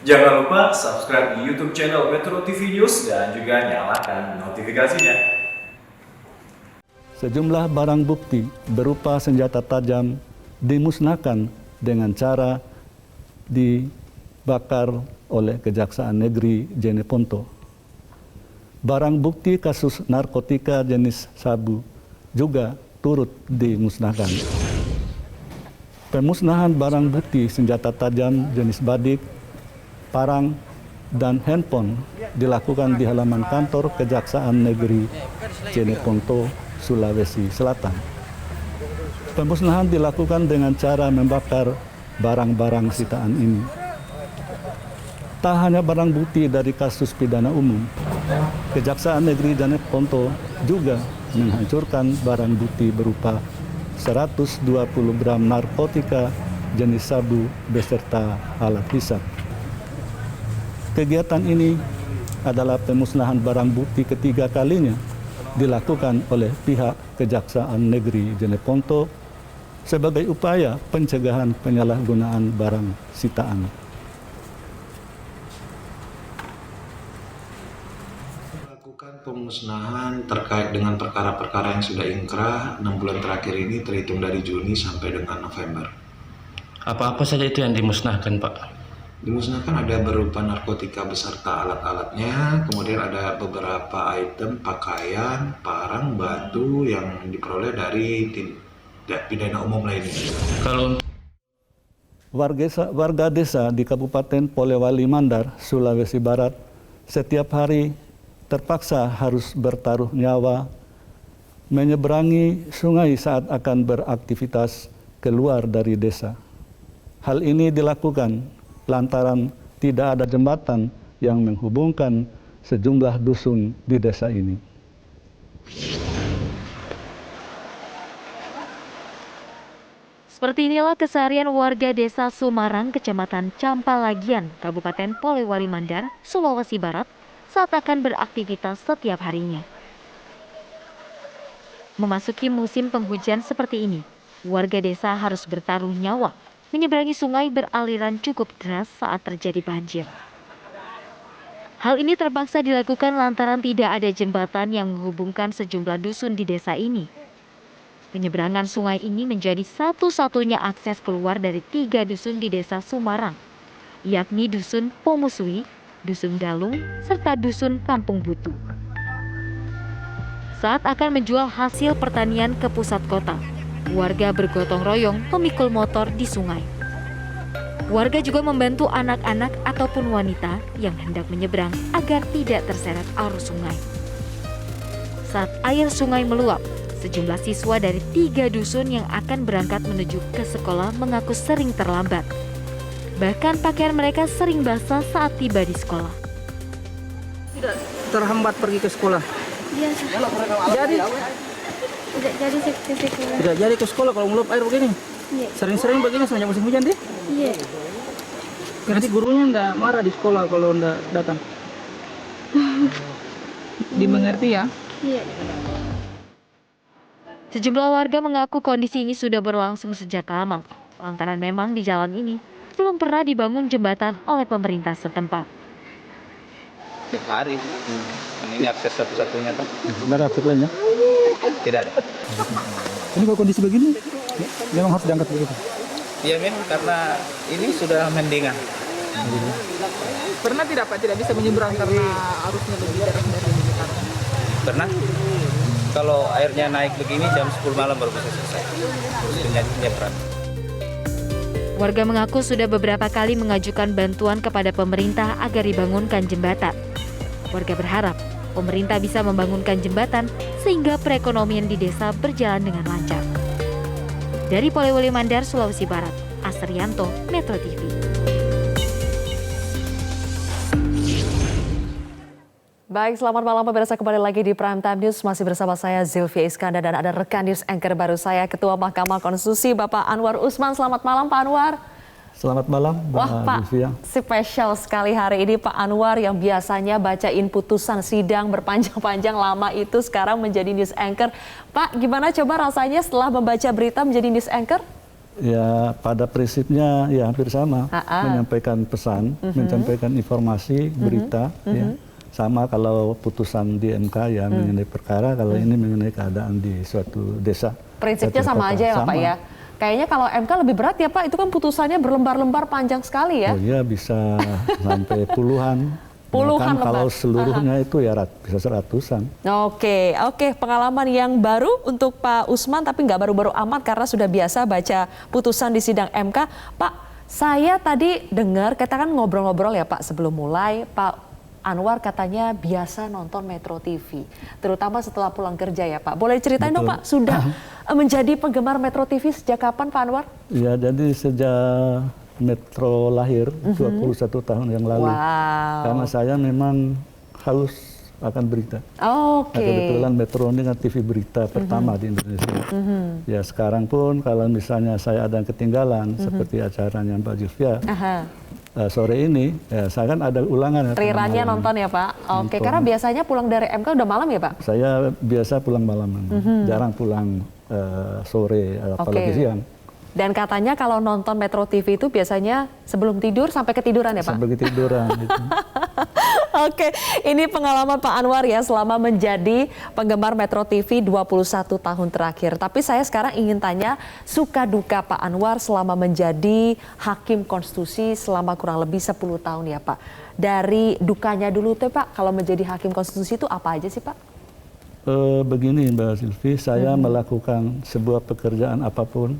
Jangan lupa subscribe di YouTube channel Metro TV News dan juga nyalakan notifikasinya. Sejumlah barang bukti berupa senjata tajam dimusnahkan dengan cara dibakar oleh Kejaksaan Negeri Jeneponto. Barang bukti kasus narkotika jenis sabu juga turut dimusnahkan. Pemusnahan barang bukti senjata tajam jenis badik, parang, dan handphone dilakukan di halaman kantor Kejaksaan Negeri Jeneponto, Sulawesi Selatan. Pemusnahan dilakukan dengan cara membakar barang-barang sitaan ini. Tak hanya barang bukti dari kasus pidana umum, Kejaksaan Negeri Jeneponto juga menghancurkan barang bukti berupa 120 gram narkotika jenis sabu beserta alat hisap. Kegiatan ini adalah pemusnahan barang bukti ketiga kalinya dilakukan oleh pihak Kejaksaan Negeri Jeneponto sebagai upaya pencegahan penyalahgunaan barang sitaan. Melakukan pemusnahan terkait dengan perkara-perkara yang sudah inkrah 6 bulan terakhir ini terhitung dari Juni sampai dengan November. Apa-apa saja itu yang dimusnahkan, Pak? Dimusnahkan ada berupa narkotika beserta alat-alatnya, kemudian ada beberapa item pakaian, parang, batu yang diperoleh dari tindak pidana umum lainnya. Kalau Warga desa di Kabupaten Polewali Mandar, Sulawesi Barat, setiap hari terpaksa harus bertaruh nyawa menyeberangi sungai saat akan beraktivitas keluar dari desa. Hal ini dilakukan lantaran tidak ada jembatan yang menghubungkan sejumlah dusun di desa ini. Seperti inilah keseharian warga desa Sumarang, Kecamatan Campalagian, Kabupaten Polewali Mandar, Sulawesi Barat, saat akan beraktivitas setiap harinya. Memasuki musim penghujan seperti ini, warga desa harus bertaruh nyawa menyeberangi sungai beraliran cukup deras saat terjadi banjir. Hal ini terpaksa dilakukan lantaran tidak ada jembatan yang menghubungkan sejumlah dusun di desa ini. Penyeberangan sungai ini menjadi satu-satunya akses keluar dari 3 dusun di desa Sumarang, yakni Dusun Pomusui, Dusun Galung, serta Dusun Kampung Butu. Saat akan menjual hasil pertanian ke pusat kota, warga bergotong royong memikul motor di sungai. Warga juga membantu anak-anak ataupun wanita yang hendak menyeberang agar tidak terseret arus sungai. Saat air sungai meluap, sejumlah siswa dari 3 dusun yang akan berangkat menuju ke sekolah mengaku sering terlambat. Bahkan pakaian mereka sering basah saat tiba di sekolah. Tidak terhambat pergi ke sekolah. Iya. Jadi Tidak jadi ke sekolah. tidak jadi ke sekolah kalau meluap air begini. Iya. Sering-sering begini semenjak musim hujan deh. Iya. Nanti gurunya enggak marah di sekolah kalau enggak datang. Dimengerti ya? Iya. Sejumlah warga mengaku kondisi ini sudah berlangsung sejak lama, lantaran memang di jalan ini belum pernah dibangun jembatan oleh pemerintah setempat. Tiap hari. Ini akses satu-satunya kan? Tidak ada akses lainnya? Tidak ada. Ini kalau kondisi begini, memang harus diangkat begitu. Iya memang karena ini sudah mendingan. Pernah tidak Pak tidak bisa menyeberang karena arusnya lebih deras dari Jakarta? Pernah? Kalau airnya naik begini jam 10 malam baru bisa selesai. Terus penyeberangan. Warga mengaku sudah beberapa kali mengajukan bantuan kepada pemerintah agar dibangunkan jembatan. Warga berharap pemerintah bisa membangunkan jembatan sehingga perekonomian di desa berjalan dengan lancar. Dari Polewali Mandar, Sulawesi Barat, Asrianto, Metro TV. Baik, selamat malam pemirsa, kembali lagi di Prime Time News. Masih bersama saya Zilvia Iskandar dan ada rekan news anchor baru saya, Ketua Mahkamah Konstitusi Bapak Anwar Usman. Selamat malam Pak Anwar. Selamat malam, Wah Pak, Zilvia. spesial sekali hari ini Pak Anwar yang biasanya bacain putusan sidang berpanjang-panjang lama itu sekarang menjadi news anchor. Pak, gimana coba rasanya setelah membaca berita menjadi news anchor? Ya, pada prinsipnya ya hampir sama, menyampaikan pesan, menyampaikan informasi, berita, ya. Sama kalau putusan di MK ya mengenai perkara, kalau ini mengenai keadaan di suatu desa. Prinsipnya suatu sama kota. aja ya Pak Sama. ya. Kayaknya kalau MK lebih berat ya Pak, itu kan putusannya berlembar-lembar panjang sekali ya. Oh iya, bisa sampai puluhan. Puluhan Bahkan kalau lembar. seluruhnya itu ya bisa seratusan. Oke, pengalaman yang baru untuk Pak Usman, tapi nggak baru-baru amat karena sudah biasa baca putusan di sidang MK. Pak, saya tadi dengar, kita kan ngobrol-ngobrol ya Pak sebelum mulai, Pak Anwar katanya biasa nonton Metro TV, terutama setelah pulang kerja ya Pak. Boleh ceritain dong Pak, sudah menjadi penggemar Metro TV sejak kapan Pak Anwar? Ya, jadi sejak Metro lahir 21 tahun yang lalu. Wow. Karena saya memang haus akan berita. Oke. Nah, kebetulan Metro ini kan TV berita pertama di Indonesia. Ya, sekarang pun kalau misalnya saya ada yang ketinggalan seperti acaranya Mbak Zulfia sore ini, ya, saya kan ada ulangan. Rerunnya nonton ya Pak? Oke, karena biasanya pulang dari MK udah malam ya Pak? Saya biasa pulang malam, jarang pulang sore apalagi siang. Dan katanya kalau nonton Metro TV itu biasanya sebelum tidur sampai ketiduran ya Pak? Sampai ketiduran. Gitu. Oke, ini pengalaman Pak Anwar ya selama menjadi penggemar Metro TV 21 tahun terakhir. Tapi saya sekarang ingin tanya suka duka Pak Anwar selama menjadi Hakim Konstitusi selama kurang lebih 10 tahun ya Pak. Dari dukanya dulu tuh Pak, kalau menjadi Hakim Konstitusi itu apa aja sih Pak? Begini Mbak Silvi, saya melakukan sebuah pekerjaan apapun,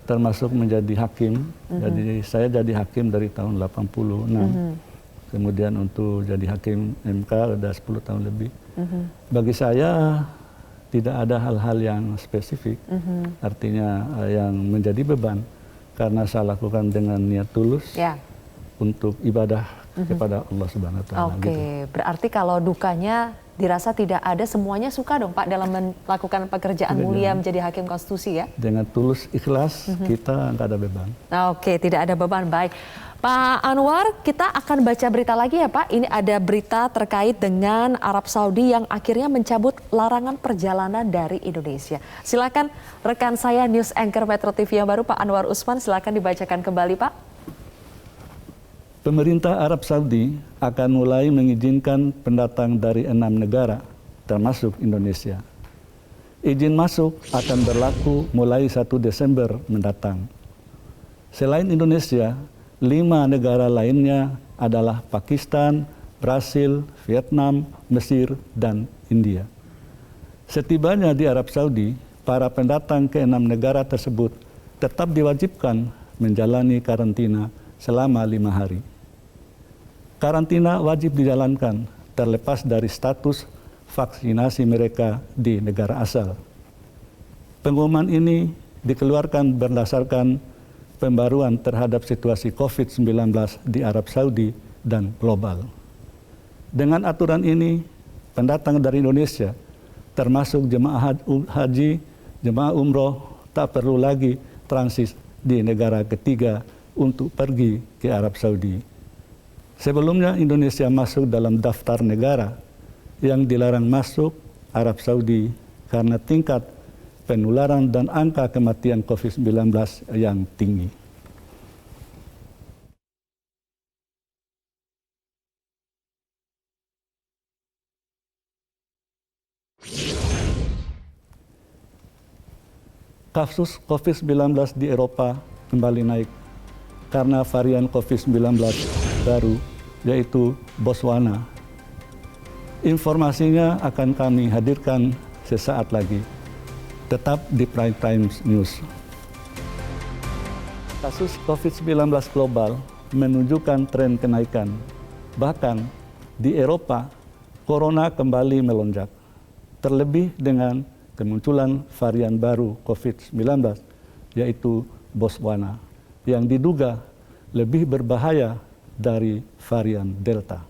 termasuk menjadi hakim. Jadi saya jadi hakim dari tahun 86. Kemudian untuk jadi hakim MK udah 10 tahun lebih. Bagi saya tidak ada hal-hal yang spesifik, artinya yang menjadi beban, karena saya lakukan dengan niat tulus untuk ibadah kepada Allah Subhanahu Wa Taala. Oke, berarti kalau dukanya dirasa tidak ada, semuanya suka dong Pak dalam melakukan pekerjaan mulia menjadi Hakim Konstitusi ya? Dengan tulus ikhlas kita nggak ada beban. Oke, tidak ada beban, baik. Pak Anwar, kita akan baca berita lagi ya Pak. Ini ada berita terkait dengan Arab Saudi yang akhirnya mencabut larangan perjalanan dari Indonesia. Silakan rekan saya News Anchor Metro TV yang baru Pak Anwar Usman, silakan dibacakan kembali Pak. Pemerintah Arab Saudi akan mulai mengizinkan pendatang dari 6 negara, termasuk Indonesia. Izin masuk akan berlaku mulai 1 Desember mendatang. Selain Indonesia, 5 negara lainnya adalah Pakistan, Brasil, Vietnam, Mesir, dan India. Setibanya di Arab Saudi, para pendatang ke 6 negara tersebut tetap diwajibkan menjalani karantina selama 5 hari. Karantina wajib dijalankan terlepas dari status vaksinasi mereka di negara asal. Pengumuman ini dikeluarkan berdasarkan pembaruan terhadap situasi COVID-19 di Arab Saudi dan global. Dengan aturan ini, pendatang dari Indonesia, termasuk jemaah haji, jemaah umroh, tak perlu lagi transit di negara ketiga untuk pergi ke Arab Saudi. Sebelumnya Indonesia masuk dalam daftar negara yang dilarang masuk Arab Saudi karena tingkat penularan dan angka kematian COVID-19 yang tinggi. Kasus COVID-19 di Eropa kembali naik karena varian COVID-19 baru, yaitu Botswana. Informasinya akan kami hadirkan sesaat lagi. Tetap di Prime Times News. Kasus COVID-19 global menunjukkan tren kenaikan. Bahkan di Eropa, corona kembali melonjak. Terlebih dengan kemunculan varian baru COVID-19, yaitu Botswana, yang diduga lebih berbahaya dari varian Delta.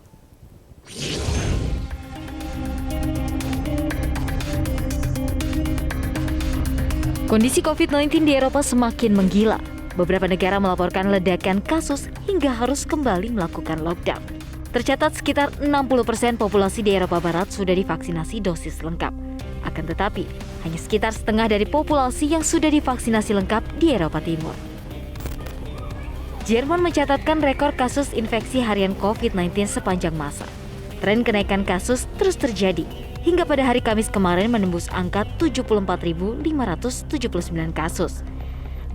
Kondisi COVID-19 di Eropa semakin menggila. Beberapa negara melaporkan ledakan kasus hingga harus kembali melakukan lockdown. Tercatat sekitar 60% populasi di Eropa Barat sudah divaksinasi dosis lengkap. Akan tetapi, hanya sekitar setengah dari populasi yang sudah divaksinasi lengkap di Eropa Timur. Jerman mencatatkan rekor kasus infeksi harian COVID-19 sepanjang masa. Tren kenaikan kasus terus terjadi, hingga pada hari Kamis kemarin menembus angka 74.579 kasus.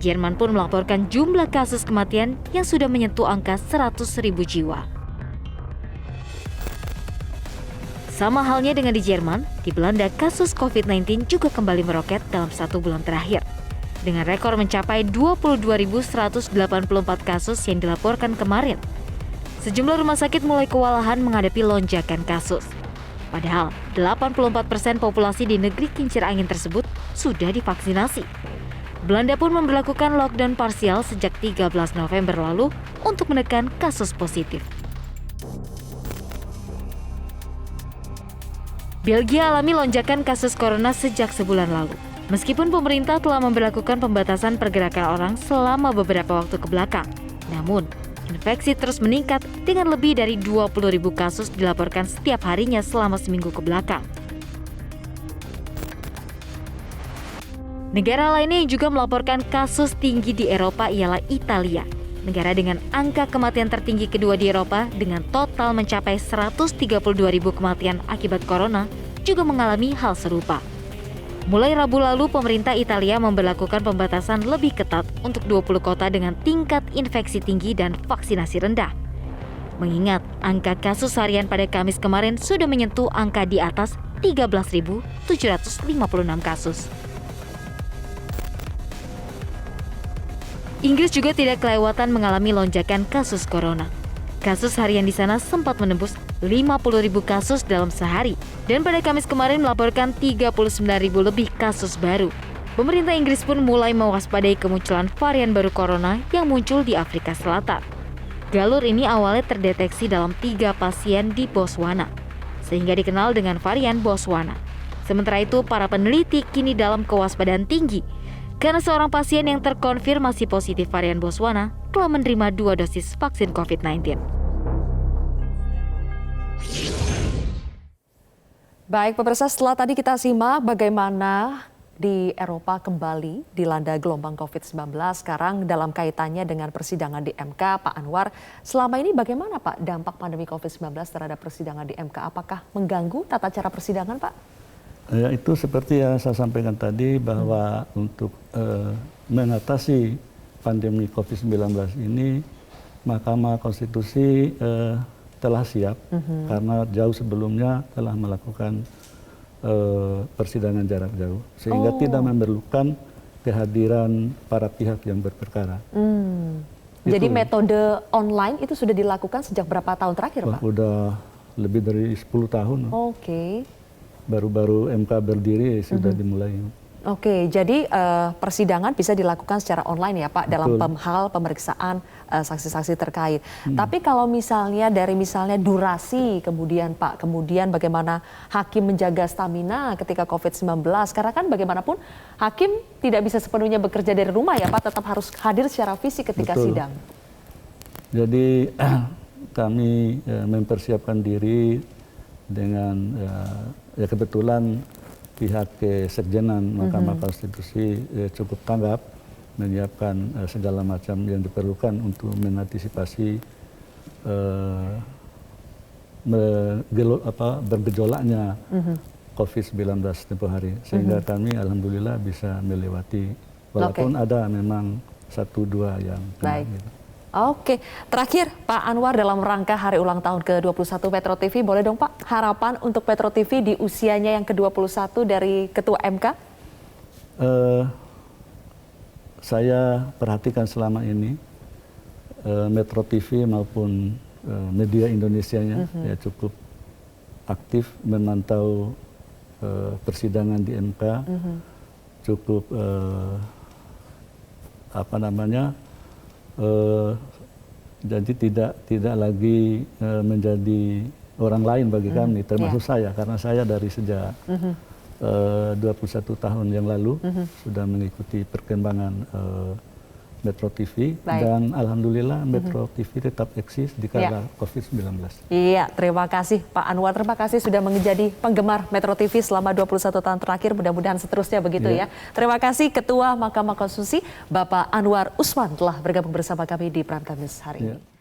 Jerman pun melaporkan jumlah kasus kematian yang sudah menyentuh angka 100.000 jiwa. Sama halnya dengan di Jerman, di Belanda kasus COVID-19 juga kembali meroket dalam 1 bulan terakhir, dengan rekor mencapai 22.184 kasus yang dilaporkan kemarin. Sejumlah rumah sakit mulai kewalahan menghadapi lonjakan kasus. Padahal 84% populasi di negeri kincir angin tersebut sudah divaksinasi. Belanda pun memberlakukan lockdown parsial sejak 13 November lalu untuk menekan kasus positif. Belgia alami lonjakan kasus corona sejak sebulan lalu. Meskipun pemerintah telah memberlakukan pembatasan pergerakan orang selama beberapa waktu kebelakang, namun infeksi terus meningkat dengan lebih dari 20.000 kasus dilaporkan setiap harinya selama seminggu kebelakang. Negara lainnya yang juga melaporkan kasus tinggi di Eropa ialah Italia, negara dengan angka kematian tertinggi kedua di Eropa dengan total mencapai 132.000 kematian akibat corona juga mengalami hal serupa. Mulai Rabu lalu, pemerintah Italia memberlakukan pembatasan lebih ketat untuk 20 kota dengan tingkat infeksi tinggi dan vaksinasi rendah. Mengingat angka kasus harian pada Kamis kemarin sudah menyentuh angka di atas 13.756 kasus. Inggris juga tidak kelewatan mengalami lonjakan kasus corona. Kasus harian di sana sempat menembus 50.000 kasus dalam sehari, dan pada Kamis kemarin melaporkan 39.000 lebih kasus baru. Pemerintah Inggris pun mulai mewaspadai kemunculan varian baru corona yang muncul di Afrika Selatan. Galur ini awalnya terdeteksi dalam 3 pasien di Botswana, sehingga dikenal dengan varian Botswana. Sementara itu, para peneliti kini dalam kewaspadaan tinggi, karena seorang pasien yang terkonfirmasi positif varian Botswana telah menerima 2 dosis vaksin COVID-19. Baik pemirsa, setelah tadi kita simak bagaimana di Eropa kembali dilanda gelombang COVID-19, sekarang dalam kaitannya dengan persidangan di MK, Pak Anwar, selama ini bagaimana Pak dampak pandemi COVID-19 terhadap persidangan di MK? Apakah mengganggu tata cara persidangan Pak? Ya, itu seperti yang saya sampaikan tadi bahwa untuk mengatasi pandemi COVID-19 ini, Mahkamah Konstitusi telah siap karena jauh sebelumnya telah melakukan persidangan jarak jauh, sehingga tidak memerlukan kehadiran para pihak yang berperkara. Jadi metode online itu sudah dilakukan sejak berapa tahun terakhir Pak? Udah lebih dari 10 tahun. Oke. Baru-baru MK berdiri sudah dimulai. Oke, jadi persidangan bisa dilakukan secara online ya Pak, dalam Betul. hal pemeriksaan saksi-saksi terkait. Tapi kalau misalnya dari durasi kemudian Pak, kemudian bagaimana hakim menjaga stamina ketika COVID-19, karena kan bagaimanapun hakim tidak bisa sepenuhnya bekerja dari rumah ya Pak, tetap harus hadir secara fisik ketika Betul. sidang. Jadi kami mempersiapkan diri dengan ya kebetulan pihak Kesekjenan Mahkamah Konstitusi cukup tanggap menyiapkan segala macam yang diperlukan untuk mengantisipasi bergejolaknya COVID-19 tempoh hari, sehingga kami alhamdulillah bisa melewati walaupun ada memang 1-2 yang kena. Baik. Oke, terakhir Pak Anwar, dalam rangka hari ulang tahun ke-21 Metro TV, boleh dong Pak harapan untuk Metro TV di usianya yang ke-21 dari Ketua MK? Saya perhatikan selama ini Metro TV maupun media Indonesianya ya cukup aktif memantau persidangan di MK, cukup jadi tidak lagi menjadi orang lain bagi kami, termasuk saya, karena saya dari sejak 21 tahun yang lalu sudah mengikuti perkembangan Metro TV Baik. dan alhamdulillah Metro TV tetap eksis di kala COVID-19. Iya, terima kasih Pak Anwar. Terima kasih sudah menjadi penggemar Metro TV selama 21 tahun terakhir. Mudah-mudahan seterusnya begitu ya. Terima kasih Ketua Mahkamah Konstitusi Bapak Anwar Usman telah bergabung bersama kami di Prime Time News hari ini.